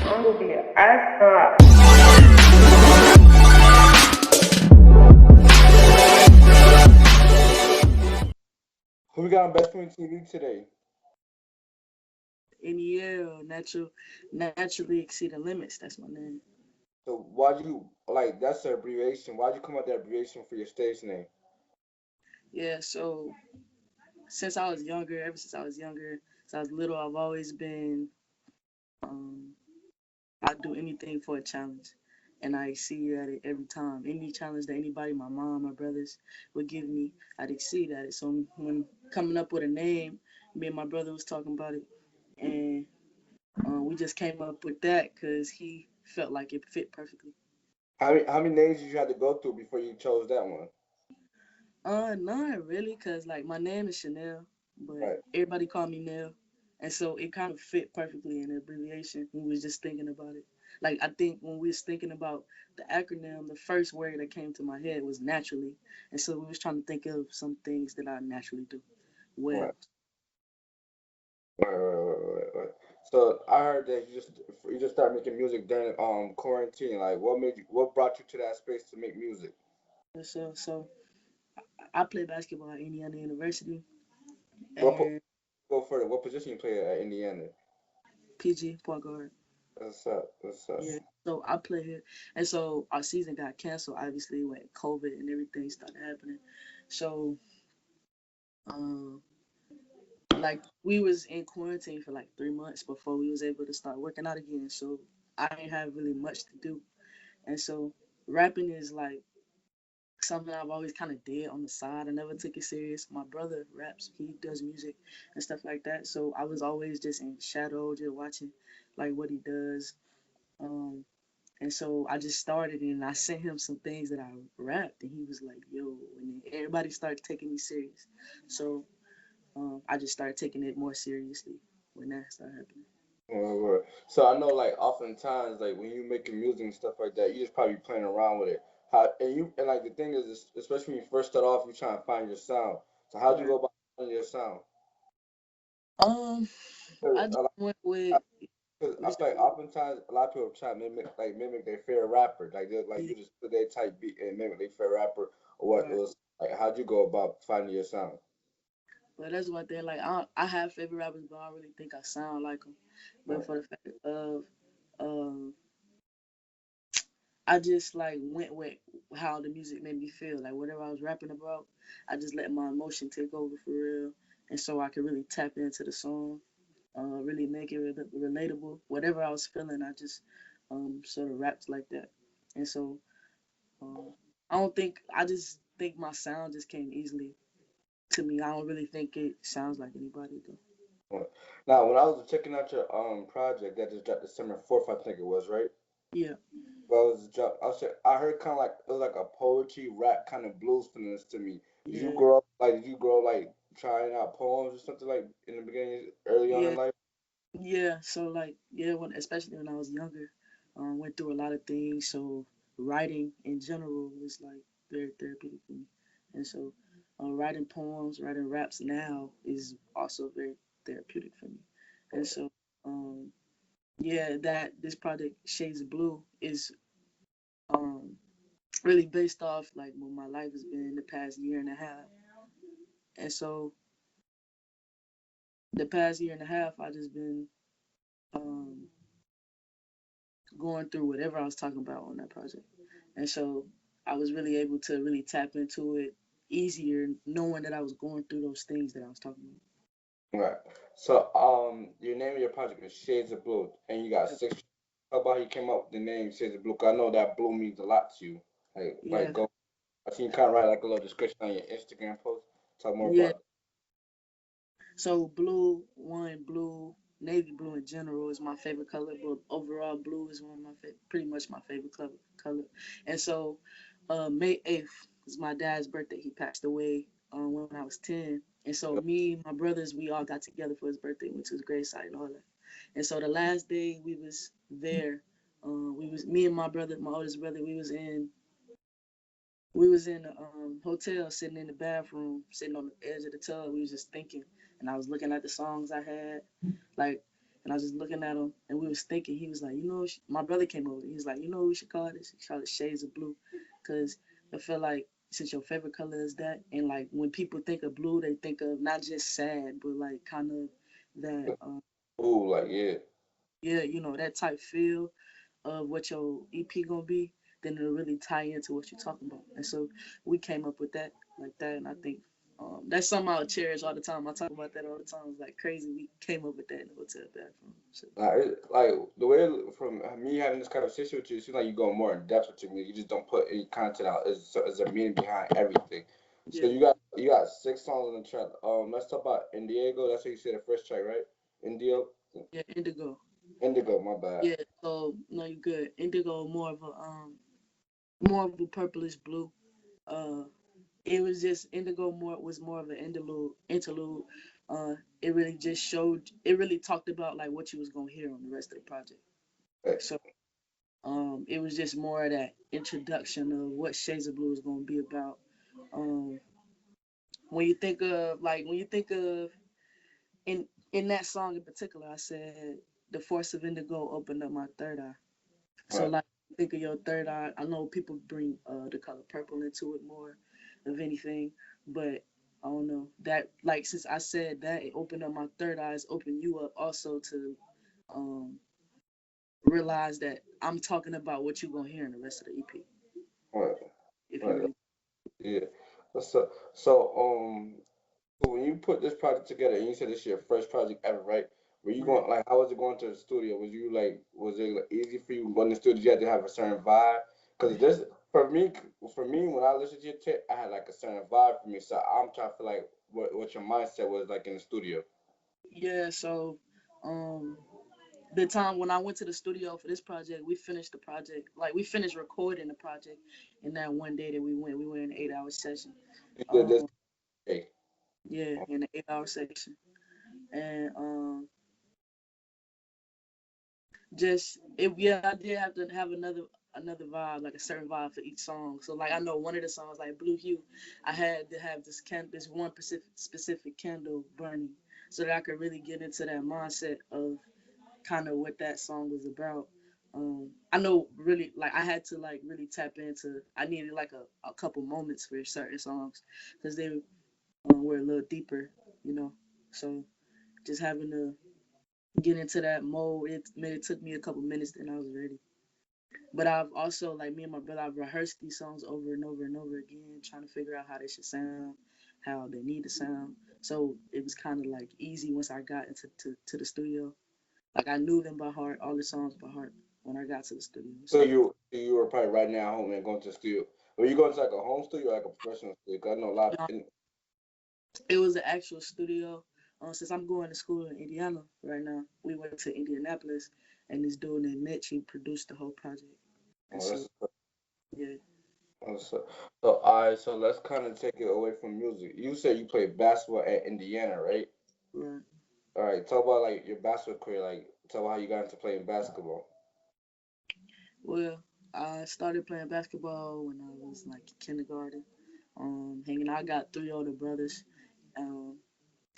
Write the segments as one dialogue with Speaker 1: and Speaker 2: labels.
Speaker 1: I'm gonna be an astronaut.
Speaker 2: Who we got on Best Point TV today?
Speaker 3: NEL, naturally exceeding limits. That's my name.
Speaker 2: So why'd you like that's the abbreviation? Why'd you come up with that abbreviation for your stage name?
Speaker 3: Yeah. So since I was younger, ever since I was younger, since I was little, I've always been. Um, I'd do anything for a challenge, and I exceed at it every time. Any challenge that anybody, my mom, my brothers, would give me, I'd exceed at it. So when coming up with a name, me and my brother was talking about it, and we just came up with that because he felt like it fit perfectly.
Speaker 2: How many names did you have to go through before you chose that one?
Speaker 3: Not really, cause like my name is Chanel, but
Speaker 2: Right.
Speaker 3: everybody call me Nell, and so it kind of fit perfectly in the abbreviation. When we was just thinking about it. Like I think when we was thinking about the acronym, the first word that came to my head was naturally, and so we was trying to think of some things that I naturally do well.
Speaker 2: Right. Right. So I heard that you just started making music during quarantine. Like what brought you to that space to make music?
Speaker 3: So I play basketball at Indiana University
Speaker 2: What po-
Speaker 3: and
Speaker 2: Go further? What position you play at Indiana?
Speaker 3: PG point guard.
Speaker 2: What's up? What's up?
Speaker 3: Yeah. So I play here, and so our season got canceled. Obviously, when COVID and everything started happening, so um, like we was in quarantine for like 3 months before we was able to start working out again. So I didn't have really much to do, and so rapping is like something I've always kind of did on the side. I never took it serious. My brother raps, he does music and stuff like that. So I was always just in shadow, just watching like what he does. Um, And so I just started and I sent him some things that I rapped and he was like, yo, and then everybody started taking me serious. So I just started taking it more seriously when that started happening.
Speaker 2: So I know, like, oftentimes, like when you making music and stuff like that, you just probably playing around with it. And like the thing is, especially when you first start off, you trying to find your sound. So how'd you
Speaker 3: Right.
Speaker 2: go about finding your sound?
Speaker 3: Um,
Speaker 2: 'Cause
Speaker 3: I just
Speaker 2: a lot,
Speaker 3: went with,
Speaker 2: 'cause
Speaker 3: what
Speaker 2: I
Speaker 3: you
Speaker 2: feel like oftentimes a lot of people try to mimic their favorite rapper. Like they like
Speaker 3: say?
Speaker 2: you just put their type beat and mimic their favorite rapper or what it
Speaker 3: Right.
Speaker 2: was. Like how'd you go about finding your sound?
Speaker 3: But that's one thing. Like I have favorite rappers, but I don't really think I sound like them. But
Speaker 2: Right.
Speaker 3: for the fact of um, I just like went with how the music made me feel. Like whatever I was rapping about, I just let my emotion take over for real, and so I could really tap into the song, really make it relatable. Whatever I was feeling, I just sort of rapped like that, and so um, I don't think I just think my sound just came easily to me. I don't really think it sounds like anybody though.
Speaker 2: Right. Now, when I was checking out your project that just dropped December 4th, I think it was, right?
Speaker 3: Yeah,
Speaker 2: Well, it was job. I heard kind of like it was like a poetry rap kind of blues feelings to me.
Speaker 3: yeah,
Speaker 2: Did you grow up like trying out poems or something like in the beginning, early on in
Speaker 3: yeah,
Speaker 2: life?
Speaker 3: yeah. So like yeah, when especially when I was younger, went through a lot of things. So writing in general was like very therapeutic for me, and so writing poems, writing raps now is also very therapeutic for me, and so um, yeah, that this project Shades of Blue is um, really based off like what my life has been in the past year and a half, and so the past year and a half I just been um, going through whatever I was talking about on that project. And so I was really able to really tap into it easier, knowing that I was going through those things that I was talking
Speaker 2: Right. So, your name of your project is Shades of Blue, and you got
Speaker 3: about.
Speaker 2: six. How about you came up with the name Shades of Blue? 'Cause I know that blue means a lot to you.
Speaker 3: Yeah,
Speaker 2: Go. I seen you kind of write like a little description on your Instagram post. Talk more
Speaker 3: yeah.
Speaker 2: about.
Speaker 3: So blue, one blue, navy blue in general is my favorite color, but overall blue is one of my pretty much my favorite color. And so, May 8th is my dad's birthday. He passed away when I was 10. And so me, my brothers, we all got together for his birthday, went to his gravesite and all that. And so the last day we was there, we was me and my brother, my oldest brother, we was in a hotel, sitting in the bathroom, sitting on the edge of the tub. We was just thinking, and I was looking at the songs I had. Like And I was just looking at him, and we was thinking. He was like, my brother came over. He was like, what we should call this? We should call it Shades of Blue, because I feel like since your favorite color is that, and like when people think of blue, they think of not just sad, but like kind of that,
Speaker 2: Ooh, like yeah.
Speaker 3: yeah, that type feel of what your EP gonna be, then it'll really tie into what you're talking about. And so we came up with that like that, and I think that's something I'll cherish all the time. I talk about that all the time. It's like crazy. We came up with that in the hotel bathroom. So
Speaker 2: Like the way from me having this conversation with you, it seems like you go more in depth with your music. You just don't put any content out. Is a meaning behind everything. So
Speaker 3: yeah,
Speaker 2: you got 6 songs on the track. Let's talk about Indigo. That's what you said the first track, right? Indio,
Speaker 3: yeah, Indigo.
Speaker 2: Indigo. My bad.
Speaker 3: Yeah, so no, you good. Indigo more of a purplish blue. Uh, it was just Indigo more of an interlude. It really just showed. It really talked about like what you was gonna hear on the rest of the project.
Speaker 2: Hey,
Speaker 3: So it was just more of that introduction of what Shades of Blue is gonna be about. Um, when you think of in that song in particular, I said the force of indigo opened up my third eye. So
Speaker 2: right.
Speaker 3: like think of your third eye. I know people bring the color purple into it more of anything, but I don't know that like since I said that it opened up my third eyes, opened you up also to um realize that I'm talking about what you're gonna hear in the rest of the EP.
Speaker 2: Right.
Speaker 3: If you
Speaker 2: Right.
Speaker 3: really
Speaker 2: Yeah. So so when you put this project together, and you said this is your first project ever, right? Were you
Speaker 3: right.
Speaker 2: going like how was it going to the studio? Was it like, easy for you going to the studio? Did you have to have a certain vibe? Because this for me when I listened to your tape, I had like a certain vibe for me. So I'm trying to feel like what your mindset was like in the studio.
Speaker 3: Yeah, so um the time when I went to the studio for this project, we finished the project. Like we finished recording the project in that one day that we went. We went in an 8 hour session.
Speaker 2: You did this
Speaker 3: Um,
Speaker 2: day.
Speaker 3: yeah, in an 8 hour session. And just it yeah, I did have to have another vibe, like a certain vibe for each song. So like I know one of the songs like Blue Hue, I had to have this one specific candle burning so that I could really get into that mindset of kind of what that song was about. I know really like I had to like really tap into. I needed like a couple moments for certain songs because they were a little deeper, you know. So just having to get into that mode, it took me a couple minutes, then I was ready. But I've also like me and my brother, I've rehearsed these songs over and over and over again, trying to figure out how they should sound, how they need to sound. So it was kind of like easy once I got into to the studio. Like I knew them by heart, all the songs by heart when I got to the studio.
Speaker 2: So
Speaker 3: So
Speaker 2: you were probably right now at home and going to the studio. Were you going to like a home studio or like a professional studio? 'Cause I know a lot.
Speaker 3: um, it was an actual studio. Since I'm going to school in Indiana right now, we went to Indianapolis, and this dude named Mitch, he produced the whole project. And
Speaker 2: Oh,
Speaker 3: so
Speaker 2: that's
Speaker 3: yeah,
Speaker 2: so all right. So let's kind of take it away from music. You said you played basketball at Indiana, right?
Speaker 3: right.
Speaker 2: All right. Talk about like your basketball career. Like talk about how you got into playing basketball.
Speaker 3: Well, I started playing basketball when I was like kindergarten. Hanging out. I got three older brothers. Um,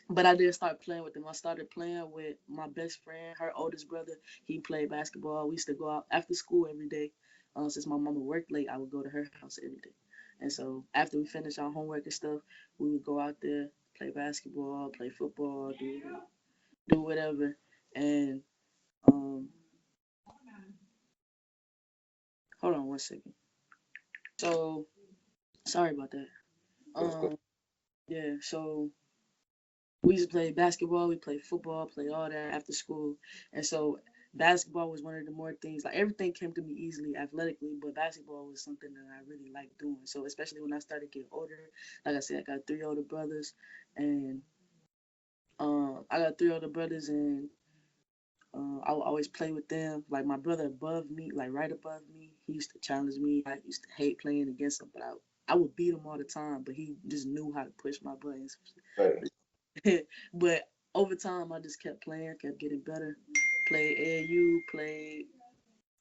Speaker 3: but I didn't start playing with them. I started playing with my best friend, her oldest brother. He played basketball. We used to go out after school every day. Since my mama worked late, I would go to her house every day. And so after we finished our homework and stuff, we would go out there, play basketball, play football, do whatever. And um, hold on one second. So sorry about that.
Speaker 2: That's good.
Speaker 3: Um, yeah. So we used to play basketball, we played football, play all that after school. And so basketball was one of the more things like everything came to me easily athletically, but basketball was something that I really liked doing. So especially when I started getting older, like I said, I got three older brothers and I got three older brothers and I would always play with them. Like my brother above me, like right above me, he used to challenge me. I used to hate playing against him, but I would beat him all the time. But he just knew how to push my buttons.
Speaker 2: Right.
Speaker 3: But over time, I just kept playing, kept getting better. Played AAU, played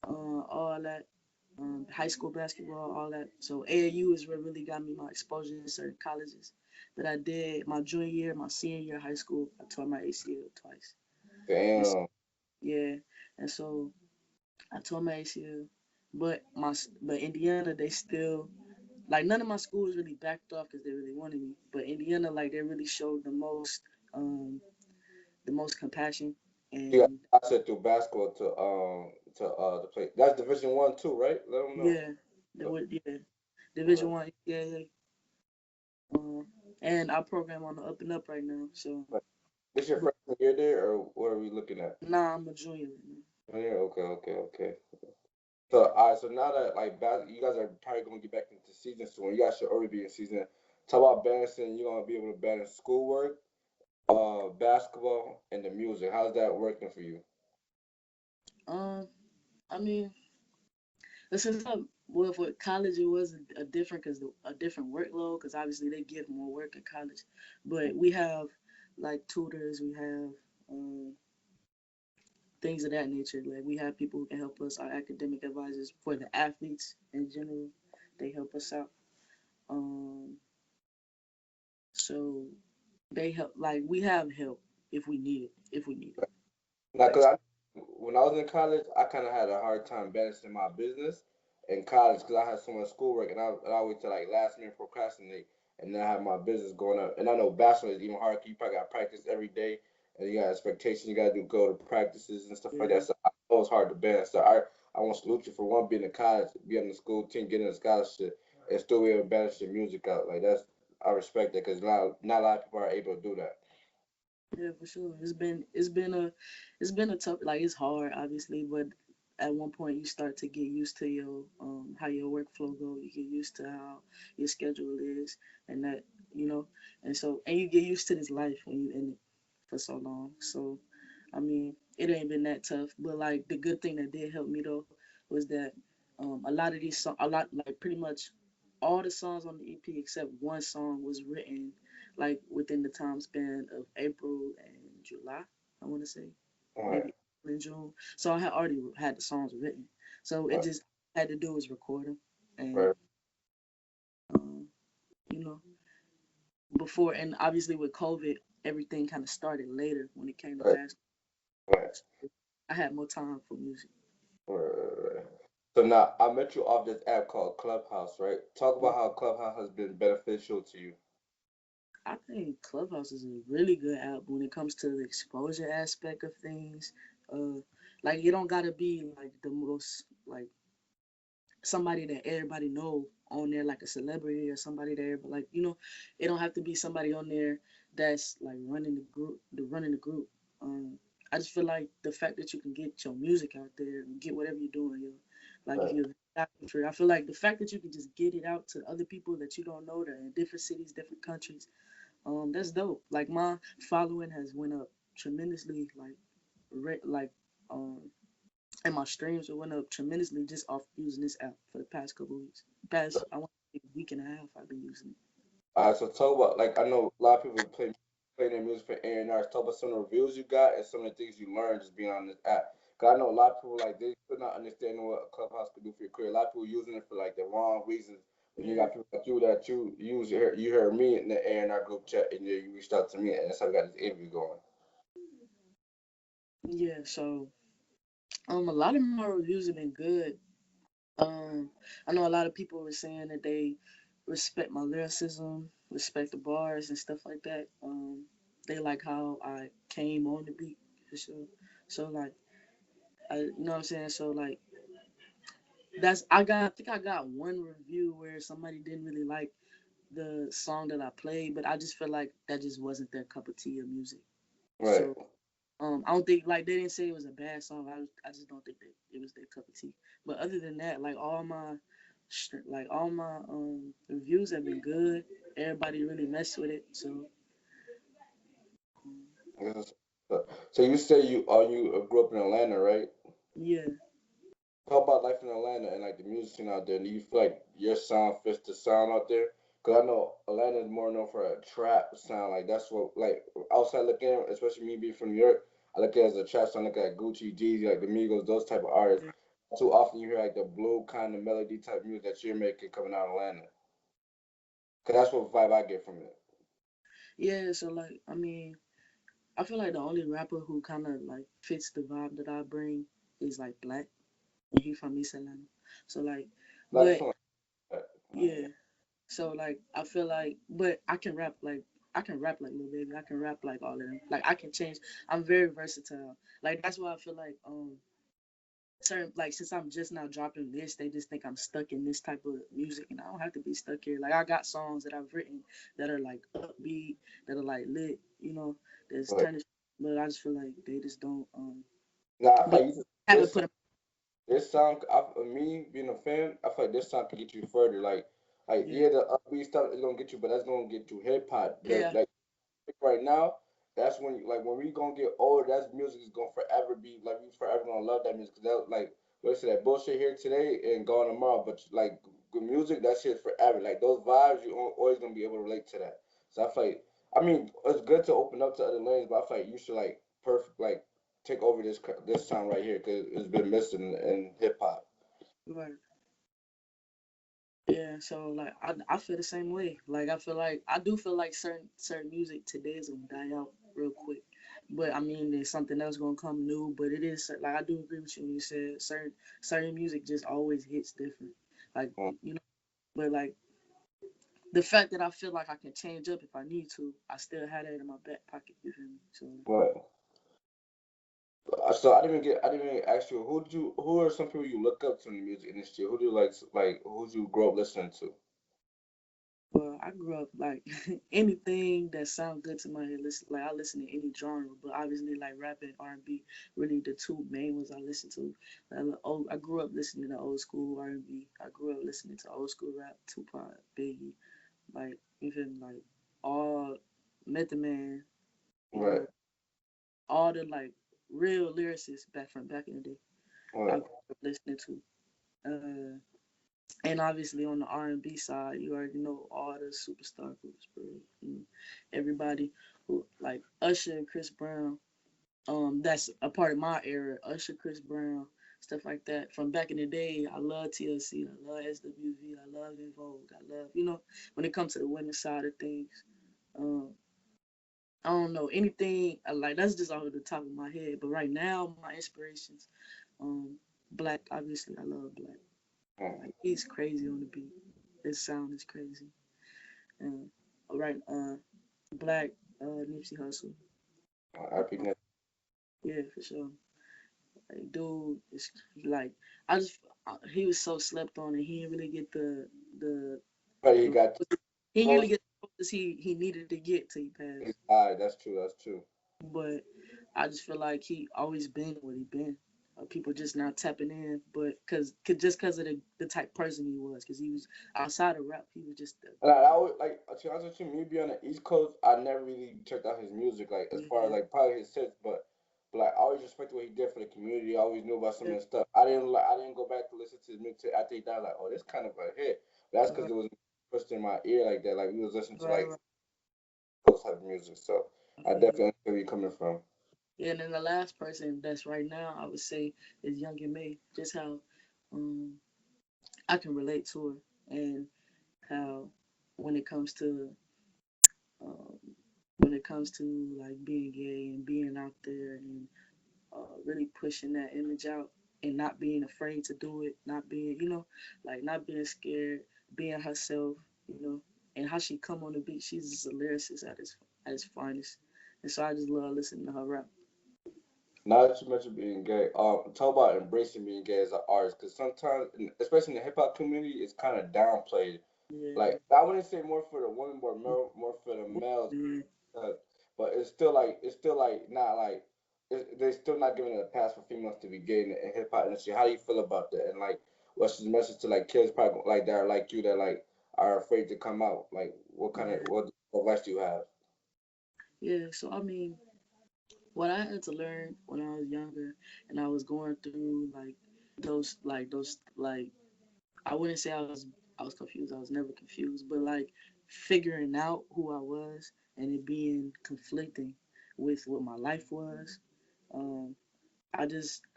Speaker 3: all that, high school basketball, all that. So AAU is what really got me my exposure in certain colleges that I did. My junior year, my senior year of high school, I tore my ACL twice. And
Speaker 2: Damn.
Speaker 3: Yeah, and so I told my ACL, but Indiana they still like none of my schools really backed off because they really wanted me, but Indiana like they really showed um the most compassion
Speaker 2: You got
Speaker 3: and
Speaker 2: access through basketball to play. That's Division 1 too, right? Let them know.
Speaker 3: yeah, they would yeah
Speaker 2: Right.
Speaker 3: Division 1 yeah. Um, and our program on the up and up right now. So,
Speaker 2: Right. This your
Speaker 3: but
Speaker 2: freshman year there, or what are we looking at?
Speaker 3: nah, I'm a junior right now.
Speaker 2: Oh, yeah, okay. So, all right, so now that like you guys are probably gonna get back into season soon. You guys should already be in season. Talk about balancing. You're gonna be able to balance schoolwork, basketball, and the music. How's that working for you?
Speaker 3: Um, I mean, since well for college it was a different because a different workload because obviously they give more work in college, but we have like tutors, we have um things of that nature. Like we have people who can help us, our academic advisors for the athletes in general. They help us out. Um, so they help. Like we have help if we need it. If we need it.
Speaker 2: Now,
Speaker 3: Like
Speaker 2: when I was in college, I kind of had a hard time balancing my business in college because I had so much schoolwork and I wait till like last minute procrastinate and then I have my business going up. And I know basketball is even hard. 'Cause you probably got to practice every day and you got expectations. You got to go to practices and stuff like
Speaker 3: yeah,
Speaker 2: that. So I know it's hard to balance. So I want to salute you for one being in college, being on the school team, getting a scholarship, and still be able to balance your music out. Like I respect that because not a lot of people are able to do that.
Speaker 3: yeah, for sure. It's been a tough. Like it's hard, obviously, but at one point you start to get used to your how your workflow go. You get used to how your schedule is, and that you know, and you get used to this life when you in it for so long. So I mean, it ain't been that tough. But like the good thing that did help me though was that a lot of a lot like pretty much all the songs on the EP except one song was written like within the time span of April and July. I want to say
Speaker 2: Right,
Speaker 3: maybe in June. So I had already had the songs written. So it
Speaker 2: right,
Speaker 3: just had to do was record them and
Speaker 2: right,
Speaker 3: um, you know before and obviously with COVID everything kind of started later when it came to
Speaker 2: right,
Speaker 3: basketball.
Speaker 2: right.
Speaker 3: I had more time for music.
Speaker 2: Right. So now I met you off this app called Clubhouse, right? Talk about how Clubhouse has been beneficial to you.
Speaker 3: I think Clubhouse is a really good app when it comes to the exposure aspect of things. Uh, like you don't gotta be like the most like somebody that everybody know on there, like a celebrity or somebody there, but like it don't have to be somebody on there that's like running the group. Um, I just feel like the fact that you can get your music out there and get whatever you're doing, like if
Speaker 2: Right.
Speaker 3: you're I feel like the fact that you can just get it out to other people that you don't know that are in different cities, different countries, that's dope. Like my following has went up tremendously, like um, and my streams went up tremendously just off using this app for the past couple weeks. Past I want to say a week and a half I've been using it.
Speaker 2: So talk about like I know a lot of people play their music for A&R. Talk about some of the reviews you got and some of the things you learned just being on this app. Cause I know a lot of people like they could not understand what a Clubhouse could do for your career. A lot of people using it for like the wrong reasons. But you
Speaker 3: Yeah,
Speaker 2: got people like you that you use you heard me in the A&R group chat and you reached out to me and that's how we got this interview going.
Speaker 3: yeah. So a lot of my reviews have been good. Um, I know a lot of people were saying that they respect my lyricism, respect the bars and stuff like that. They like how I came on the beat for sure. So like you know what I'm saying. So like I think I got one review where somebody didn't really like the song that I played, but I just feel like that just wasn't their cup of tea of music.
Speaker 2: Right.
Speaker 3: So I don't think like they didn't say it was a bad song. I just don't think that it was their cup of tea. But other than that, like all my reviews have been good. Everybody really messed with it. So
Speaker 2: Yes. So you say you grew up in Atlanta, right?
Speaker 3: yeah,
Speaker 2: Talk about life in Atlanta and like the music scene out there. Do you feel like your sound fits the sound out there? Cause I know Atlanta is more known for a trap sound. Like that's what like outside looking, at, especially me being from New York, I look at it as a trap sound. I look at Gucci, Jeezy, like the Migos, those type of artists. Too often you hear like the blue kind of melody type music that you're making coming out of Atlanta. Cause that's what vibe I get from it.
Speaker 3: yeah. So like I mean, I feel like the only rapper who kind of like fits the vibe that I bring is like Black, and he from East Atlanta. So like,
Speaker 2: Like
Speaker 3: but
Speaker 2: something like that.
Speaker 3: yeah, so like I feel like, but I can rap like Lil Baby. I can rap like all of them. Like I can change. I'm very versatile. Like that's why I feel like certain like since I'm just now dropping this, they just think I'm stuck in this type of music, and I don't have to be stuck here. Like I got songs that I've written that are like upbeat, that are like lit, that's
Speaker 2: But
Speaker 3: turning. But I just feel like they just don't.
Speaker 2: now I feel
Speaker 3: But
Speaker 2: like
Speaker 3: I haven't
Speaker 2: this
Speaker 3: put.
Speaker 2: this song, me being a fan, I feel like this song can get you further. Like
Speaker 3: Yeah,
Speaker 2: yeah, the upbeat stuff is gonna get you, but that's gonna get you hip hop. The
Speaker 3: yeah,
Speaker 2: like right now, that's when like when we gonna get older, that music is gonna forever be like we forever gonna love that music. Cause that like let's say that bullshit here today and gone tomorrow, but like good music, that shit forever. Like those vibes, you always gonna be able to relate to that. So I feel like I mean it's good to open up to other lanes, but I feel like you should like perfect like take over this time right here because it's been missing in hip hop.
Speaker 3: right. Yeah, so like I feel the same way. Like I do feel like certain music today is gonna die out real quick. But I mean there's something else gonna come new. But it is like I do agree with you when you said certain music just always hits different. Like
Speaker 2: Mm.
Speaker 3: but like the fact that I feel like I can change up if I need to, I still had that in my back pocket. You feel me? So
Speaker 2: But so I didn't even ask you who are some people you look up to in the music industry? Who do you like who do you grow up listening to?
Speaker 3: well, I grew up like anything that sound good to my head. Listen, like I listen to any genre, but obviously like rap and R&B, really the two main ones I listen to. I grew up listening to old school R&B. I grew up listening to old school rap, Tupac, Biggie, like even like all Method Man, you
Speaker 2: Right,
Speaker 3: know, all the like real lyricists back in the day. I
Speaker 2: right,
Speaker 3: grew up listening to. Uh, And obviously on the R&B side, you already know all the superstar groups, bro. Everybody who like Usher, Chris Brown. That's a part of my era. Usher, Chris Brown, stuff like that. From back in the day, I love TLC, I love SWV, I love In Vogue, I love when it comes to the women's side of things. Um, I don't know anything like that's just off the top of my head. But right now, my inspirations, um, Black. Obviously, I love Black.
Speaker 2: mm,
Speaker 3: Like he's crazy on the beat. His sound is crazy. All right, Black, Nipsey Hussle.
Speaker 2: I be
Speaker 3: Yeah, for sure. Like, dude, is like I just he was so slept on, and he didn't really get the
Speaker 2: but he
Speaker 3: the
Speaker 2: got
Speaker 3: he didn't really
Speaker 2: close.
Speaker 3: get the focus he needed to get till he
Speaker 2: He's
Speaker 3: passed.
Speaker 2: high. That's true. That's true.
Speaker 3: But I just feel like he always been what he been. People just not tapping in, but just cause of the type person he was, cause he was outside of rap, he was just
Speaker 2: And I always like to be honest with you, me being on the East Coast, I never really checked out his music like as far as
Speaker 3: yeah,
Speaker 2: like probably his hits, but like I always respected what he did for the community. I always knew about some
Speaker 3: yeah,
Speaker 2: of his stuff. I didn't go back to listen to his mixtape after he died. Like, oh, this kind of a hit. But that's because
Speaker 3: right,
Speaker 2: it was pushed in my ear like that. Like we was listening to
Speaker 3: right,
Speaker 2: like
Speaker 3: right.
Speaker 2: those type of music. So
Speaker 3: I
Speaker 2: I
Speaker 3: feel you.
Speaker 2: definitely understand where you're coming from.
Speaker 3: Yeah, and then the last person that's right now, I would say, is Young and May. Just how um, I can relate to her, and how when it comes to um, like being gay and being out there and really pushing that image out and not being afraid to do it, not being like not being scared, being herself, and how she come on the beat. She's just a lyricist at his finest, and so I just love listening to her rap.
Speaker 2: Now that you mentioned being gay, talk about embracing being gay as an artist, because sometimes, especially in the hip hop community, it's kind of downplayed.
Speaker 3: Yeah.
Speaker 2: Like I wouldn't say more for the women, but more for the males.
Speaker 3: Yeah.
Speaker 2: Uh, but it's still like not like they're still not giving it a pass for females to be gay in hip hop industry. How do you feel about that? And like, what's the message to like kids probably like that are like you that like are afraid to come out? Like,
Speaker 3: Yeah.
Speaker 2: what advice do you have?
Speaker 3: Yeah. So I mean, what I had to learn when I was younger and I was going through those I wouldn't say I was confused. I was never confused, but like figuring out who I was and it being conflicting with what my life was. Um,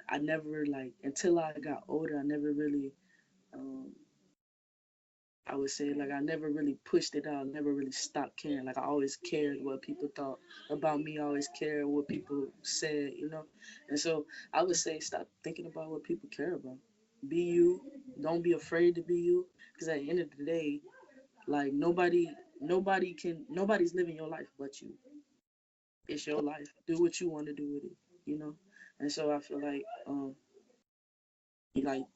Speaker 3: I never like until I got older. I never really um, I would say like I never really pushed it out, never really stopped caring. Like I always cared what people thought about me. I always cared what people said, you know. And so I would say stop thinking about what people care about. Be you. Don't be afraid to be you. Because at the end of the day, like nobody's living your life but you. It's your life. Do what you want to do with it, you know. And so I feel like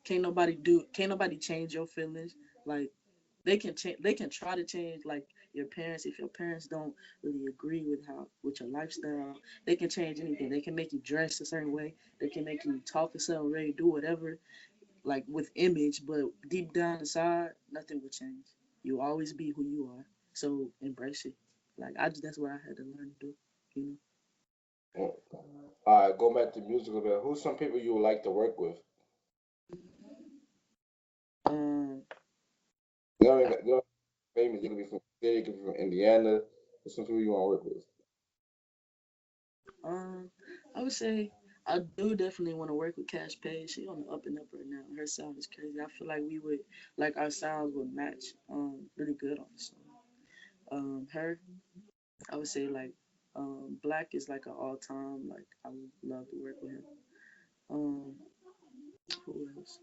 Speaker 3: can't nobody change your feelings. Like they can try to change like your parents. If your parents don't really agree with your lifestyle, they can change anything. They can make you dress a certain way, they can make you talk a certain way, do whatever, like with image, but deep down inside nothing will change. You'll always be who you are, so embrace it. Like that's what I had to learn to do, you
Speaker 2: All right, going back to music a bit. Who's some people you would like to work with?
Speaker 3: know.
Speaker 2: You know, famous. You could be from the city, you could be from Indiana. Who's some people you want to work with?
Speaker 3: Um, I would say I do definitely want to work with Cash Pay. She on the up and up right now. Her sound is crazy. I feel like we would like our sounds would match really good on the song. Her, I would say like Black is like an all time like I would love to work with him. Um, who else?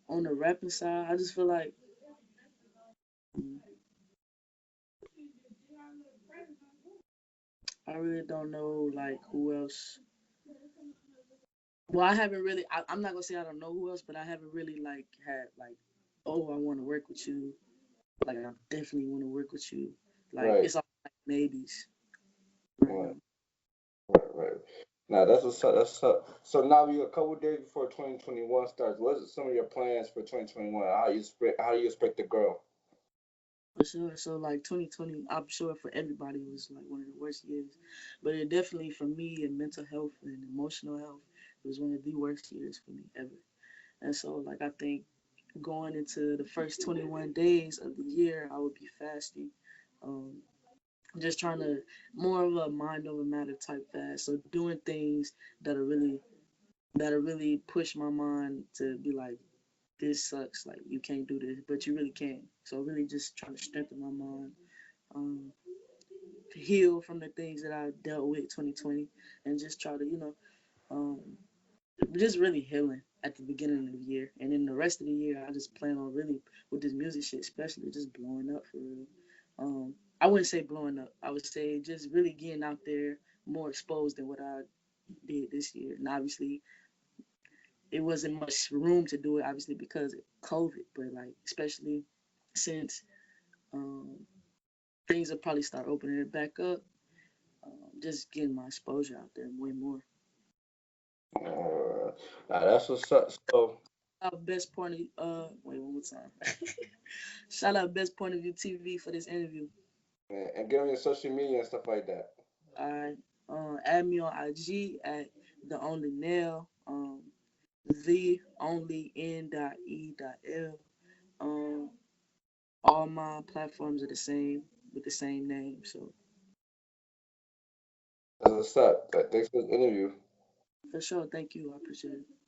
Speaker 3: On the rapping side, I just feel like mm, I really don't know like who else. Well, I haven't really. I'm not gonna say I don't know who else, but I haven't really like had like, oh, I want to work with you. Like I definitely want to work with you. Like
Speaker 2: Right,
Speaker 3: it's all like maybes right
Speaker 2: right,
Speaker 3: now.
Speaker 2: right. Now that's what's up. That's what's up. So now we a couple days before 2021 starts. What's some of your plans for 2021? How you expect to grow?
Speaker 3: For sure. So like 2020, I'm sure for everybody was like one of the worst years, but it definitely for me and mental health and emotional health it was one of the worst years for me ever. And so like I think going into the first 21 days of the year, I would be fasting. Um, just trying to more of a mind over matter type fast. So doing things that are really push my mind to be like this sucks, like you can't do this, but you really can. So really just trying to strengthen my mind, um, heal from the things that I dealt with 2020, and just try to um, just really healing at the beginning of the year, and then the rest of the year I just plan on really with this music shit, especially just blowing up for real. I wouldn't say blowing up. I would say just really getting out there more exposed than what I did this year, and obviously it wasn't much room to do it, obviously because of COVID, but like especially since um, things will probably start opening it back up, just getting my exposure out there way more.
Speaker 2: Now that's what's up. So
Speaker 3: Best point of wait one more time. Shout out Best Point of View TV for this interview.
Speaker 2: and get on your social media and stuff like that.
Speaker 3: Alright, add me on IG at the only nail. The only n.e.l. Um, all my platforms are the same with the same name. So
Speaker 2: That's what's up. Thanks for the interview.
Speaker 3: for sure, thank you. I appreciate it.